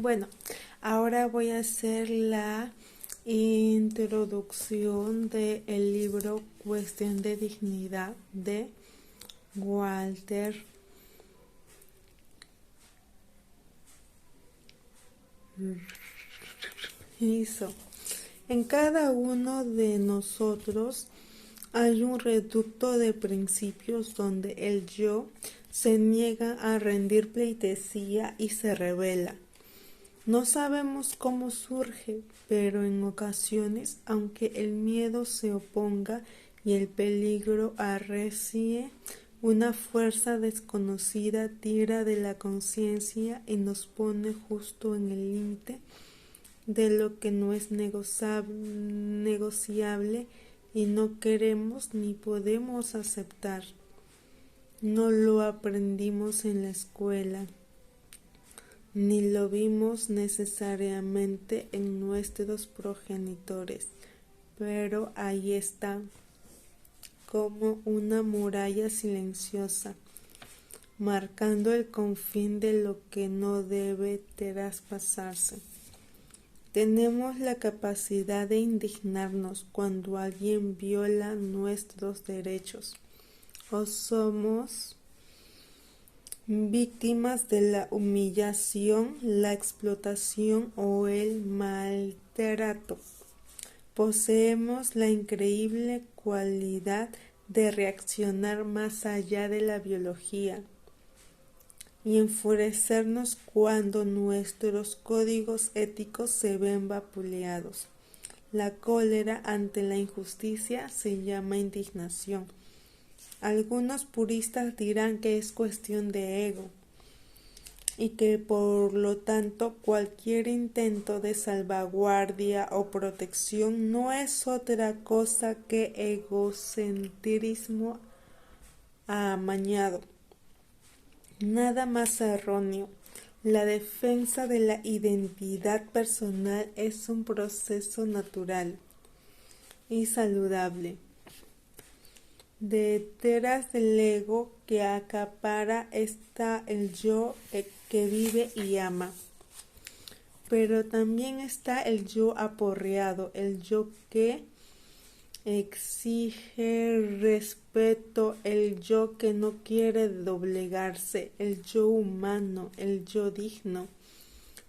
Bueno, ahora voy a hacer la introducción del libro Cuestión de Dignidad de Walter Rizzo. En cada uno de nosotros hay un reducto de principios donde el yo se niega a rendir pleitesía y se rebela. No sabemos cómo surge, pero en ocasiones, aunque el miedo se oponga y el peligro arrecie, una fuerza desconocida tira de la conciencia y nos pone justo en el límite de lo que no es negociable y no queremos ni podemos aceptar. No lo aprendimos en la escuela, ni lo vimos necesariamente en nuestros progenitores, pero ahí está, como una muralla silenciosa, marcando el confín de lo que no debe traspasarse. Tenemos la capacidad de indignarnos cuando alguien viola nuestros derechos, o somos víctimas de la humillación, la explotación o el maltrato. Poseemos la increíble cualidad de reaccionar más allá de la biología y enfurecernos cuando nuestros códigos éticos se ven vapuleados. La cólera ante la injusticia se llama indignación. Algunos puristas dirán que es cuestión de ego y que por lo tanto cualquier intento de salvaguardia o protección no es otra cosa que egocentrismo amañado. Nada más erróneo. La defensa de la identidad personal es un proceso natural y saludable. Detrás del ego que acapara está el yo que vive y ama. Pero también está el yo aporreado, el yo que exige respeto, el yo que no quiere doblegarse, el yo humano, el yo digno.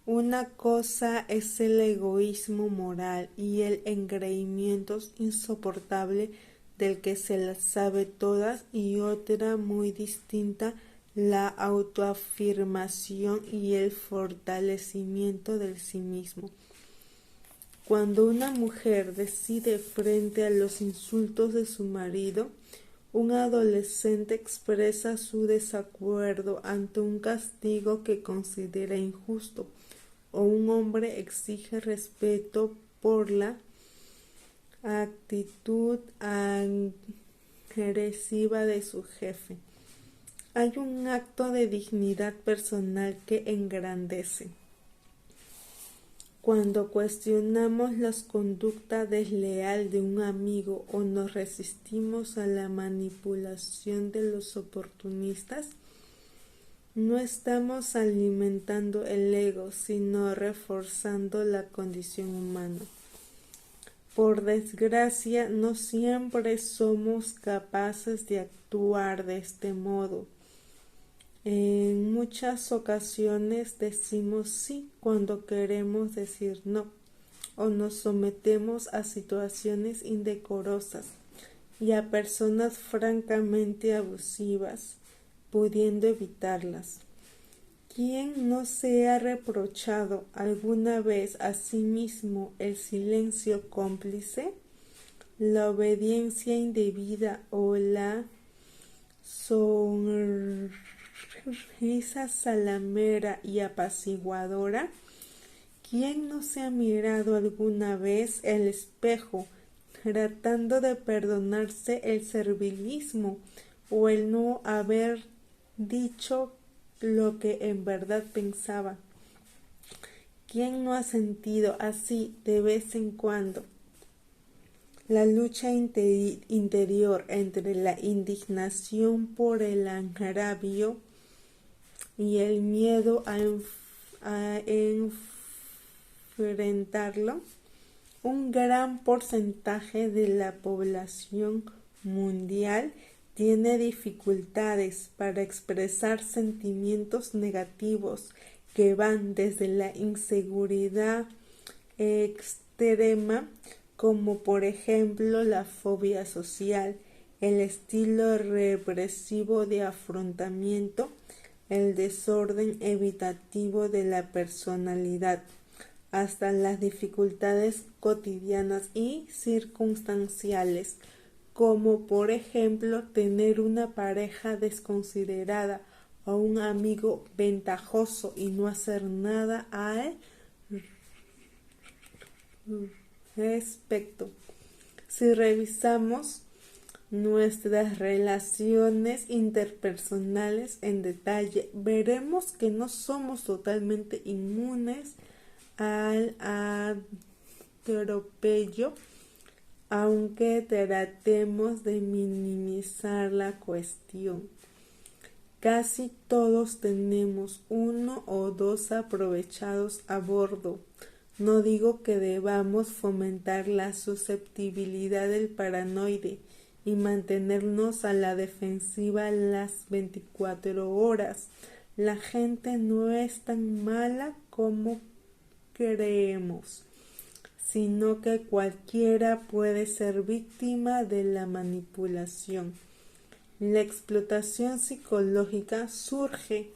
Una cosa es el egoísmo moral y el engreimiento insoportable del que se las sabe todas, y otra muy distinta, la autoafirmación y el fortalecimiento del sí mismo. Cuando una mujer decide frente a los insultos de su marido, un adolescente expresa su desacuerdo ante un castigo que considera injusto, o un hombre exige respeto por la actitud agresiva de su jefe. Hay un acto de dignidad personal que engrandece. Cuando cuestionamos la conducta desleal de un amigo o nos resistimos a la manipulación de los oportunistas, no estamos alimentando el ego, sino reforzando la condición humana. Por desgracia, no siempre somos capaces de actuar de este modo. En muchas ocasiones decimos sí cuando queremos decir no, o nos sometemos a situaciones indecorosas y a personas francamente abusivas, pudiendo evitarlas. ¿Quién no se ha reprochado alguna vez a sí mismo el silencio cómplice, la obediencia indebida o la sonrisa salamera y apaciguadora? ¿Quién no se ha mirado alguna vez el espejo tratando de perdonarse el servilismo o el no haber dicho lo que en verdad pensaba? ¿Quién no ha sentido así de vez en cuando la lucha interior entre la indignación por el agravio y el miedo a a enfrentarlo, un gran porcentaje de la población mundial tiene dificultades para expresar sentimientos negativos que van desde la inseguridad extrema, como por ejemplo la fobia social, el estilo represivo de afrontamiento, el desorden evitativo de la personalidad, hasta las dificultades cotidianas y circunstanciales, como por ejemplo tener una pareja desconsiderada o un amigo ventajoso y no hacer nada al respecto. Si revisamos nuestras relaciones interpersonales en detalle, veremos que no somos totalmente inmunes al atropello, aunque tratemos de minimizar la cuestión. Casi todos tenemos uno o dos aprovechados a bordo. No digo que debamos fomentar la susceptibilidad del paranoide y mantenernos a la defensiva las 24 horas. La gente no es tan mala como creemos, sino que cualquiera puede ser víctima de la manipulación. La explotación psicológica surge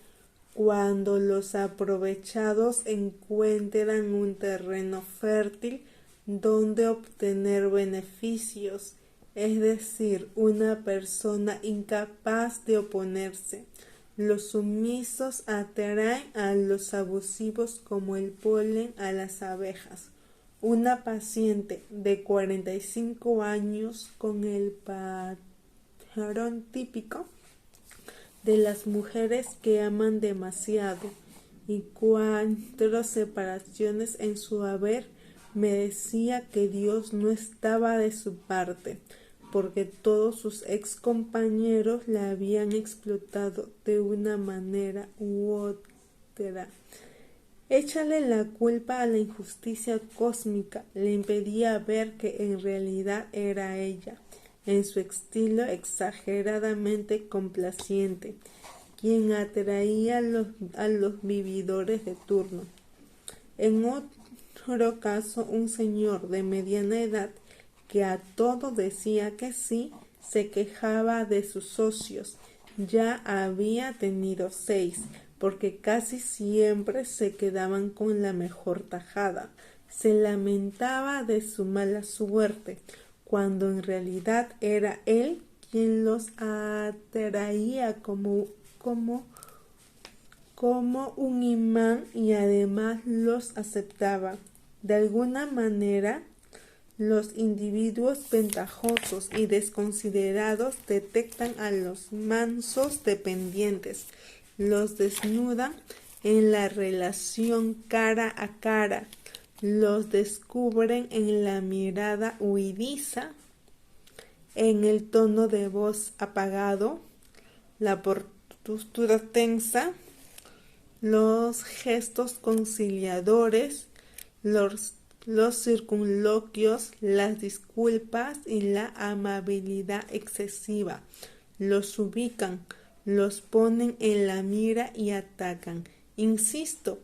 cuando los aprovechados encuentran un terreno fértil donde obtener beneficios, es decir, una persona incapaz de oponerse. Los sumisos atraen a los abusivos como el polen a las abejas. Una paciente de 45 años con el patrón típico de las mujeres que aman demasiado y 4 separaciones en su haber, me decía que Dios no estaba de su parte, porque todos sus ex compañeros la habían explotado de una manera u otra. Échale la culpa a la injusticia cósmica le impedía ver que en realidad era ella, en su estilo exageradamente complaciente, quien atraía a los vividores de turno. En otro caso, un señor de mediana edad que a todo decía que sí, se quejaba de sus socios. Ya había tenido 6, porque casi siempre se quedaban con la mejor tajada. Se lamentaba de su mala suerte, cuando en realidad era él quien los atraía como un imán y además los aceptaba. De alguna manera, los individuos ventajosos y desconsiderados detectan a los mansos dependientes, los desnudan en la relación cara a cara, los descubren en la mirada huidiza, en el tono de voz apagado, la postura tensa, los gestos conciliadores, los circunloquios, las disculpas y la amabilidad excesiva. Los ubican, los ponen en la mira y atacan. Insisto,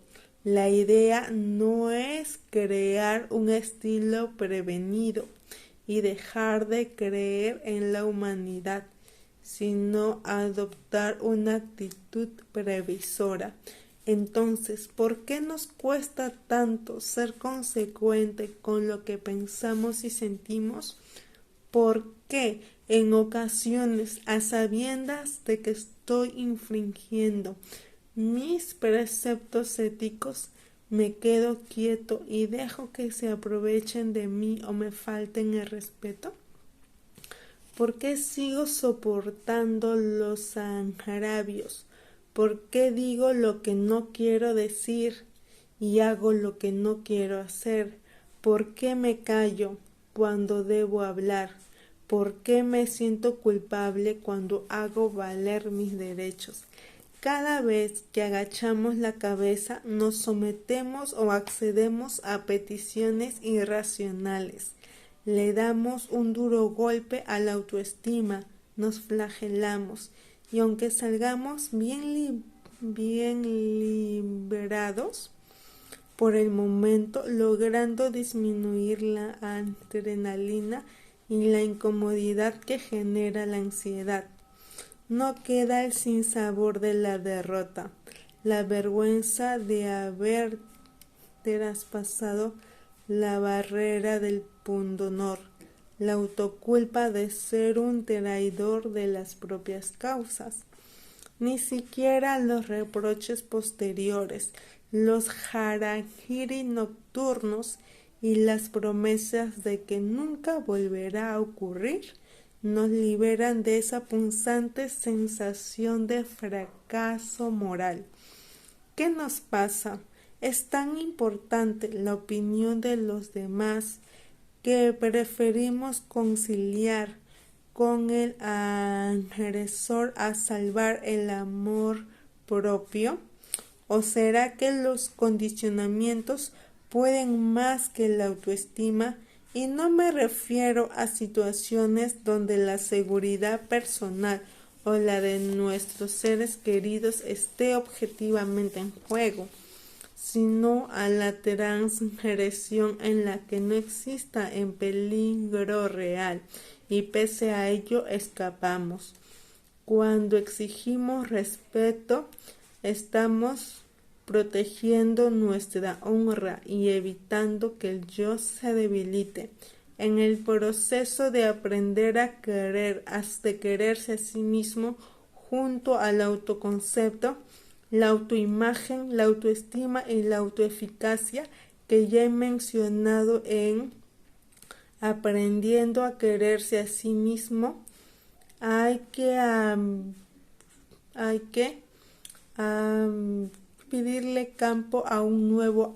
la idea no es crear un estilo prevenido y dejar de creer en la humanidad, sino adoptar una actitud previsora. Entonces, ¿por qué nos cuesta tanto ser consecuente con lo que pensamos y sentimos? ¿Por qué en ocasiones, a sabiendas de que estoy infringiendo mis preceptos éticos, me quedo quieto y dejo que se aprovechen de mí o me falten el respeto? ¿Por qué sigo soportando los agravios? ¿Por qué digo lo que no quiero decir y hago lo que no quiero hacer? ¿Por qué me callo cuando debo hablar? ¿Por qué me siento culpable cuando hago valer mis derechos? Cada vez que agachamos la cabeza nos sometemos o accedemos a peticiones irracionales. Le damos un duro golpe a la autoestima, nos flagelamos y aunque salgamos bien liberados por el momento, logrando disminuir la adrenalina y la incomodidad que genera la ansiedad, no queda el sinsabor de la derrota, la vergüenza de haber traspasado la barrera del pundonor, la autoculpa de ser un traidor de las propias causas. Ni siquiera los reproches posteriores, los harakiri nocturnos y las promesas de que nunca volverá a ocurrir nos liberan de esa punzante sensación de fracaso moral. ¿Qué nos pasa? Es tan importante la opinión de los demás que preferimos conciliar con el agresor a salvar el amor propio. ¿O será que los condicionamientos pueden más que la autoestima? Y no me refiero a situaciones donde la seguridad personal o la de nuestros seres queridos esté objetivamente en juego, sino a la transgresión en la que no exista en peligro real y pese a ello escapamos. Cuando exigimos respeto, estamos protegiendo nuestra honra y evitando que el yo se debilite. En el proceso de aprender a querer, hasta quererse a sí mismo, junto al autoconcepto, la autoimagen, la autoestima y la autoeficacia que ya he mencionado en Aprendiendo a quererse a sí mismo, hay que pedirle campo a un nuevo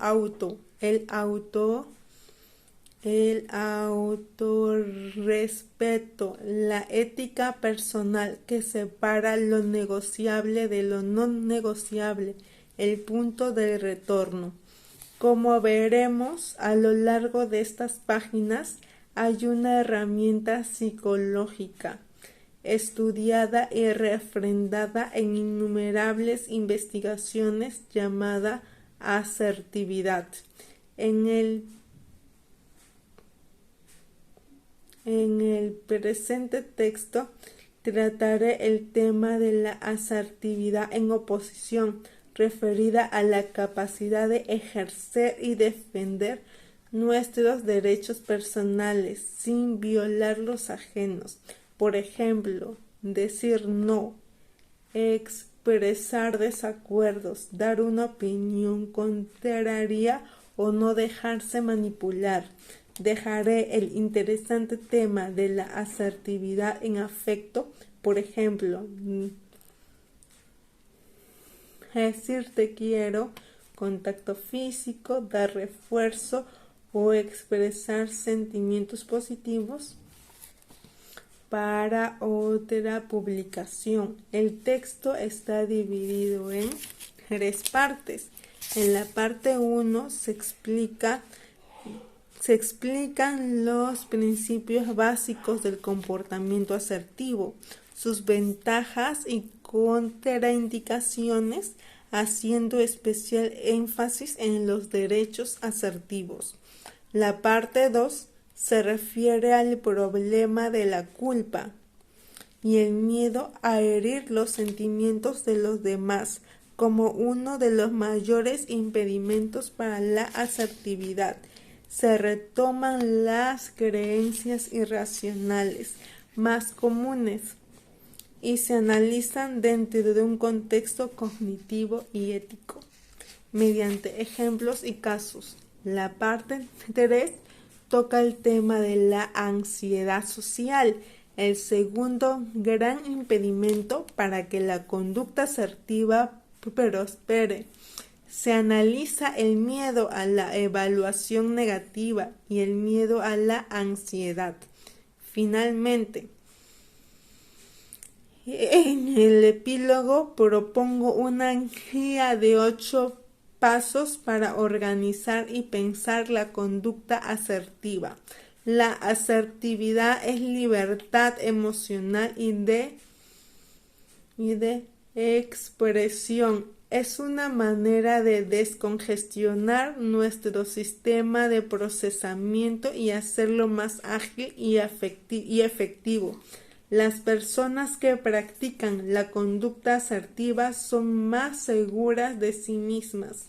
el autorrespeto, la ética personal que separa lo negociable de lo no negociable, el punto de retorno. Como veremos a lo largo de estas páginas, hay una herramienta psicológica estudiada y refrendada en innumerables investigaciones llamada asertividad. En el presente texto trataré el tema de la asertividad en oposición, referida a la capacidad de ejercer y defender nuestros derechos personales sin violar los ajenos. Por ejemplo, decir no, expresar desacuerdos, dar una opinión contraria o no dejarse manipular. Dejaré el interesante tema de la asertividad en afecto, por ejemplo, decir te quiero, contacto físico, dar refuerzo o expresar sentimientos positivos para otra publicación. El texto está dividido en 3 partes. En la parte 1 se explican los principios básicos del comportamiento asertivo, sus ventajas y contraindicaciones, haciendo especial énfasis en los derechos asertivos. La parte 2 se refiere al problema de la culpa y el miedo a herir los sentimientos de los demás como uno de los mayores impedimentos para la asertividad. Se retoman las creencias irracionales más comunes y se analizan dentro de un contexto cognitivo y ético, mediante ejemplos y casos. La parte 3 toca el tema de la ansiedad social, el segundo gran impedimento para que la conducta asertiva prospere. Se analiza el miedo a la evaluación negativa y el miedo a la ansiedad. Finalmente, En el epílogo propongo una guía de 8 pasos para organizar y pensar la conducta asertiva. La asertividad es libertad emocional y de expresión. Es una manera de descongestionar nuestro sistema de procesamiento y hacerlo más ágil y efectivo. Las personas que practican la conducta asertiva son más seguras de sí mismas,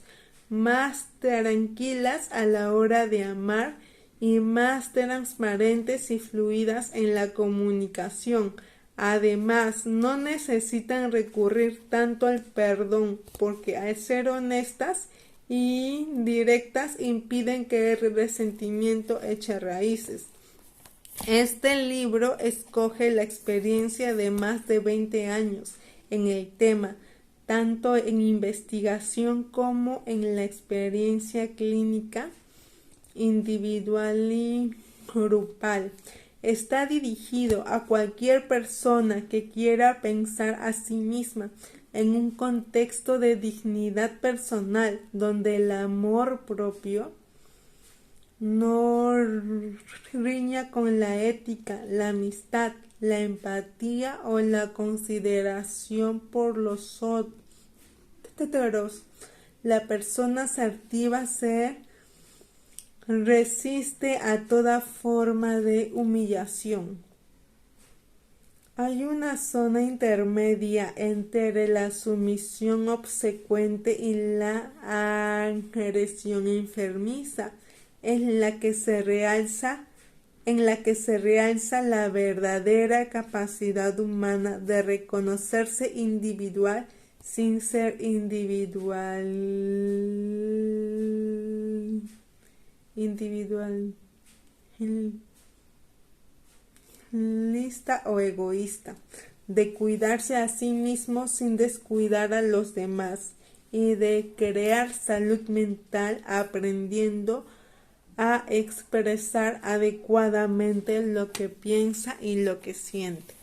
más tranquilas a la hora de amar y más transparentes y fluidas en la comunicación. Además, no necesitan recurrir tanto al perdón, porque al ser honestas y directas impiden que el resentimiento eche raíces. Este libro escoge la experiencia de más de 20 años en el tema, tanto en investigación como en la experiencia clínica individual y grupal. Está dirigido a cualquier persona que quiera pensar a sí misma en un contexto de dignidad personal, donde el amor propio no riña con la ética, la amistad, la empatía o la consideración por los otros. La persona asertiva se resiste a toda forma de humillación. Hay una zona intermedia entre la sumisión obsecuente y la agresión enfermiza, en la que se realza la verdadera capacidad humana de reconocerse individual sin ser individualista o egoísta, de cuidarse a sí mismo sin descuidar a los demás y de crear salud mental aprendiendo a expresar adecuadamente lo que piensa y lo que siente.